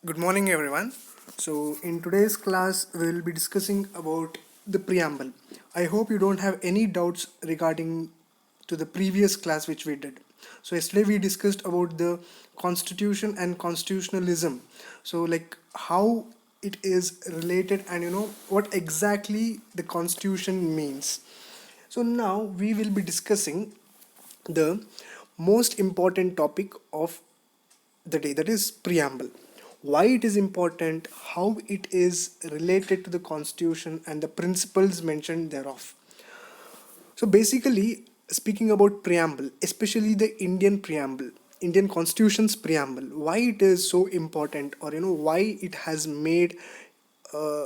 Good morning, everyone. So, in today's class, we will be discussing about the preamble. I hope you don't have any doubts regarding to the previous class which we did. So, yesterday we discussed about the constitution and constitutionalism. So, like how it is related and what exactly the constitution means. So, now we will be discussing the most important topic of the day, that is preamble. Why it is important, how it is related to the constitution and the principles mentioned thereof. So basically, speaking about preamble, especially the Indian preamble, Indian constitution's preamble, why it is so important, or why it has made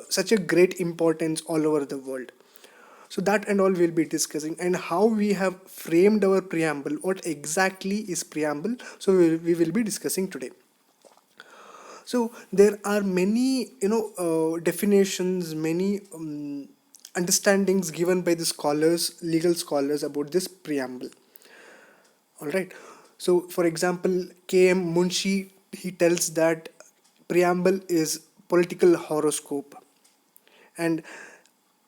such a great importance all over the world. So that and all we'll be discussing, and how we have framed our preamble, what exactly is preamble. So we will be discussing today. So there are many, definitions, many understandings given by the scholars, legal scholars, about this preamble. All right. So, for example, K.M. Munshi, he tells that preamble is political horoscope, and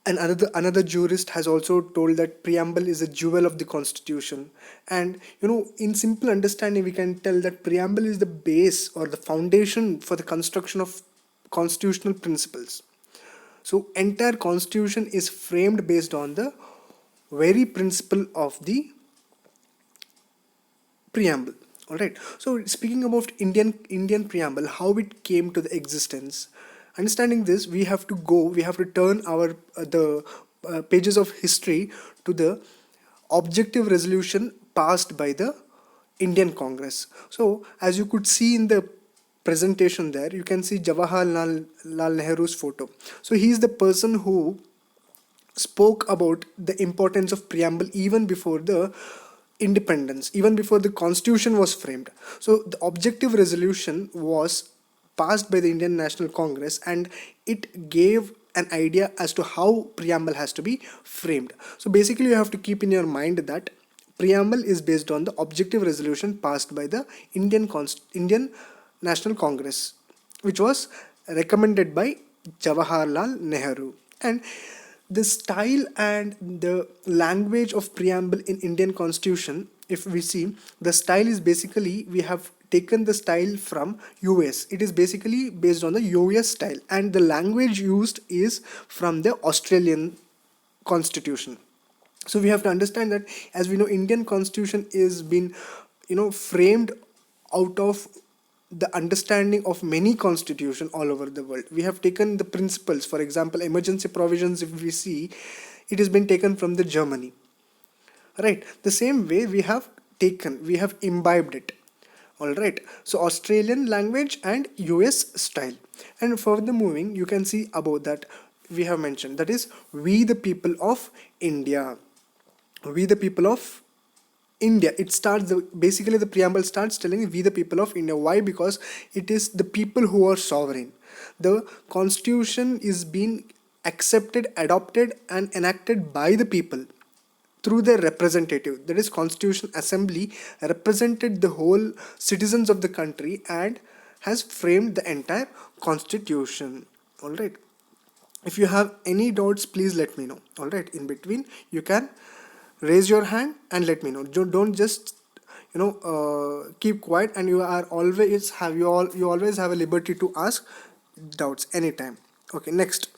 another jurist has also told that preamble is a jewel of the constitution. And in simple understanding, we can tell that preamble is the base or the foundation for the construction of constitutional principles. So entire constitution is framed based on the very principle of the preamble. All right. So speaking about Indian preamble, how it came to the existence, understanding this, we have to turn our pages of history to the objective resolution passed by the Indian Congress. So as you could see in the presentation there, you can see Jawaharlal Nehru's photo. So he is the person who spoke about the importance of preamble even before the independence, even before the constitution was framed. So the objective resolution was passed by the Indian National Congress, and it gave an idea as to how preamble has to be framed. So basically you have to keep in your mind that preamble is based on the objective resolution passed by the Indian National Congress, which was recommended by Jawaharlal Nehru. And the style and the language of preamble in Indian constitution, if we see, the style is basically, we have taken the style from US. It is basically based on the US style, and the language used is from the Australian constitution. So we have to understand that, as we know, Indian constitution is been framed out of the understanding of many constitution all over the world. We have taken the principles, for example, emergency provisions, if we see, it has been taken from the Germany, right? The same way we have imbibed it. All right. So Australian language and US style. And further moving, you can see above that we have mentioned, that is, we the people of India. We the people of India. It starts basically the preamble starts telling we the people of India. Why? Because it is the people who are sovereign. The constitution is being accepted, adopted, and enacted by the people through their representative, that is constitution assembly, represented the whole citizens of the country and has framed the entire constitution. All right. If you have any doubts, please let me know. All right. In between, you can raise your hand and let me know. Don't just keep quiet, and you always have a liberty to ask doubts anytime. Okay, next.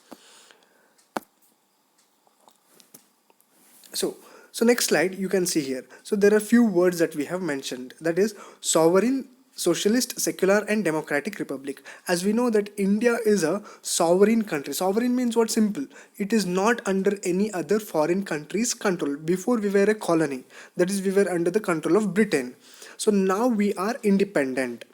So next slide, you can see here. So there are few words that we have mentioned, that is sovereign, socialist, secular, and democratic republic. As we know that India is a sovereign country. Sovereign means what? Simple. It is not under any other foreign country's control. Before we were a colony, that is, we were under the control of Britain. So now we are independent,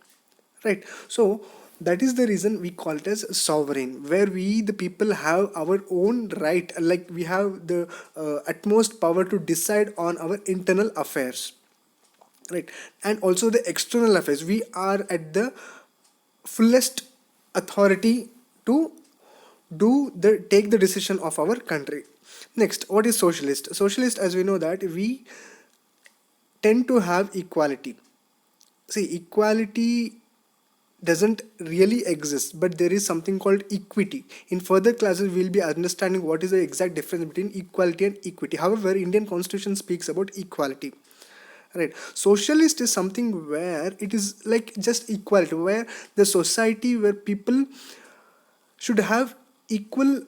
right? So that is the reason we call it as sovereign, where we the people have our own right, like we have the utmost power to decide on our internal affairs, right? And also the external affairs, we are at the fullest authority to take the decision of our country. Next, what is socialist? Socialist, as we know, that we tend to have equality. See, equality doesn't really exist, but there is something called equity. In further classes we'll be understanding what is the exact difference between equality and equity. However, Indian constitution speaks about equality, right? Socialist is something where it is like just equality, where the society where people should have equal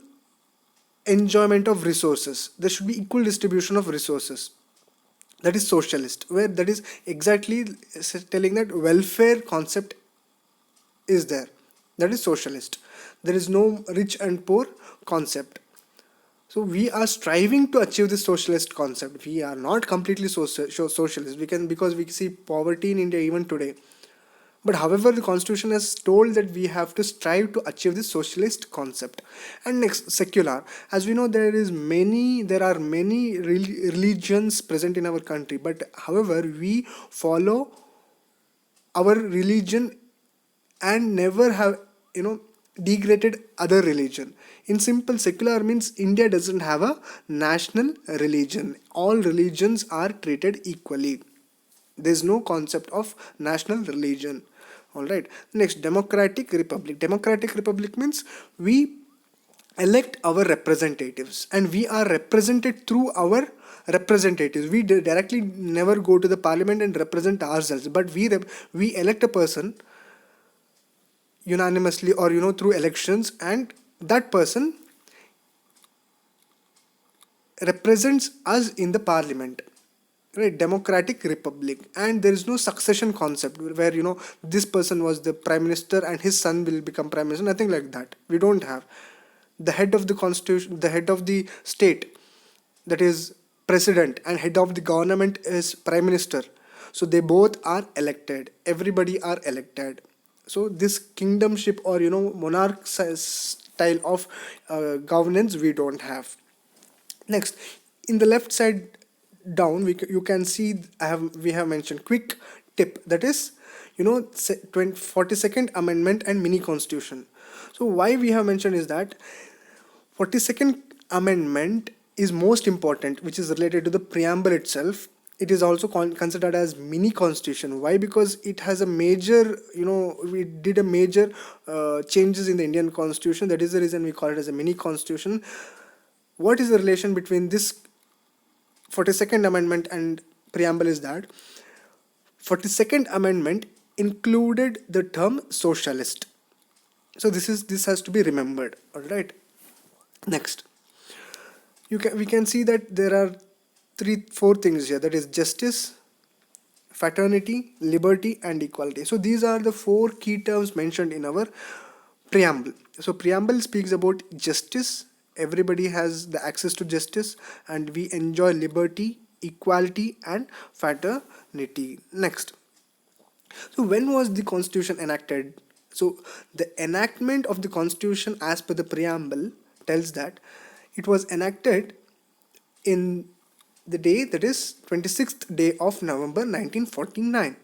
enjoyment of resources, there should be equal distribution of resources. That is socialist, where that is exactly telling that welfare concept is there. That is socialist. There is no rich and poor concept. So we are striving to achieve this socialist concept. We are not completely socialist. We can, because we see poverty in India even today. But however, the constitution has told that we have to strive to achieve this socialist concept. And next, secular. As we know, there are many religions present in our country. But however, we follow our religion and never have, degraded other religion. In simple, secular means India doesn't have a national religion. All religions are treated equally. There's no concept of national religion. All right. Next, democratic republic. Democratic republic means we elect our representatives and we are represented through our representatives. We directly never go to the parliament and represent ourselves, but we elect a person unanimously, or through elections, and that person represents us in the parliament, right? Democratic republic. And there is no succession concept where this person was the prime minister and his son will become prime minister. Nothing like that. We don't have. The head of the constitution, the head of the state, that is president, and head of the government is prime minister. So they both are elected, everybody are elected. So this kingdomship, or monarch style of governance we don't have. Next, in the left side down, you can see we have mentioned quick tip, that is 42nd amendment and mini constitution. So why we have mentioned is that 42nd amendment is most important, which is related to the preamble itself. It is also considered as mini constitution. Why? Because it has a major, we did a major changes in the Indian constitution. That is the reason we call it as a mini constitution. What is the relation between this 42nd amendment and preamble is that 42nd amendment included the term socialist. So this has to be remembered. All right. Next, we can see that there are four things here, that is justice, fraternity, liberty, and equality. So these are the four key terms mentioned in our preamble. So preamble speaks about justice. Everybody has the access to justice, and we enjoy liberty, equality, and fraternity. Next, so when was the constitution enacted? So the enactment of the constitution as per the preamble tells that it was enacted in the day, that is 26th day of November 1949.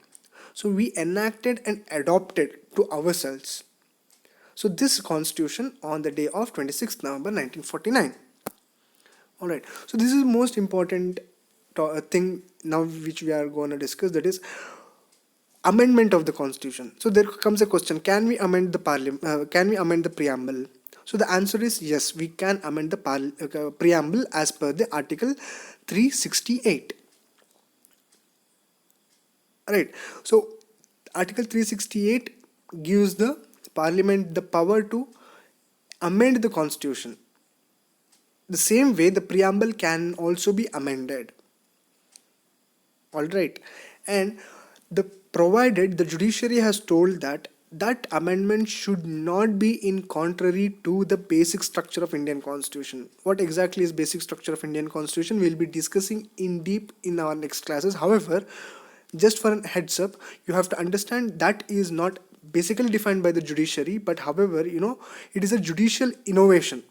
So we enacted and adopted to ourselves. So this constitution on the day of 26th November 1949. All right. So this is the most important thing now which we are going to discuss, that is amendment of the constitution. So there comes a question: can we amend the can we amend the preamble? So the answer is yes, we can amend the preamble as per the article 368. Right. So article 368 gives the parliament the power to amend the constitution. The same way the preamble can also be amended. All right. And the provided the judiciary has told that amendment should not be in contrary to the basic structure of Indian constitution. What exactly is basic structure of Indian constitution, we'll be discussing in deep in our next classes. However, just for a heads up, you have to understand that is not basically defined by the judiciary, but however, it is a judicial innovation.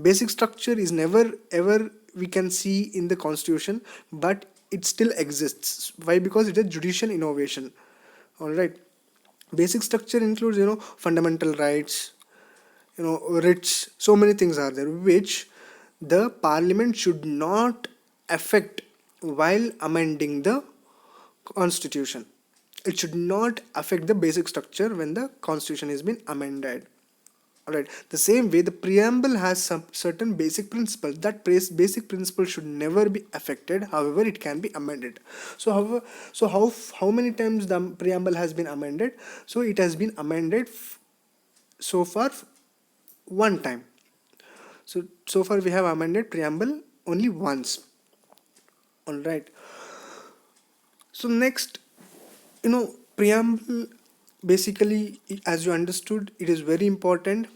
Basic structure is never ever we can see in the constitution, but it still exists. Why? Because it is judicial innovation. All right. Basic structure includes fundamental rights, writs. So many things are there which the parliament should not affect while amending the constitution. it should not affect the basic structure when the constitution has been amended. Alright, the same way the preamble has some certain basic principles. That basic principle should never be affected. However, it can be amended. So, however, so how many times the preamble has been amended? So it has been amended so far one time. So far we have amended preamble only once. Alright. So next, preamble basically, as you understood, it is very important.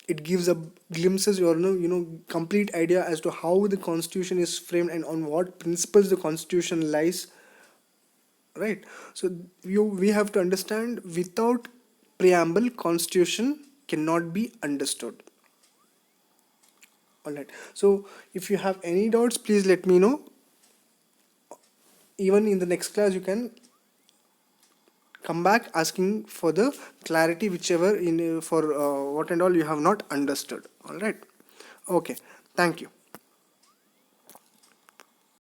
It gives a glimpses or complete idea as to how the constitution is framed and on what principles the constitution lies, right? So we have to understand, without preamble constitution cannot be understood. All right, so if you have any doubts, please let me know. Even in the next class you can come back asking for the clarity, whichever in for what and all you have not understood. All right, okay, thank you.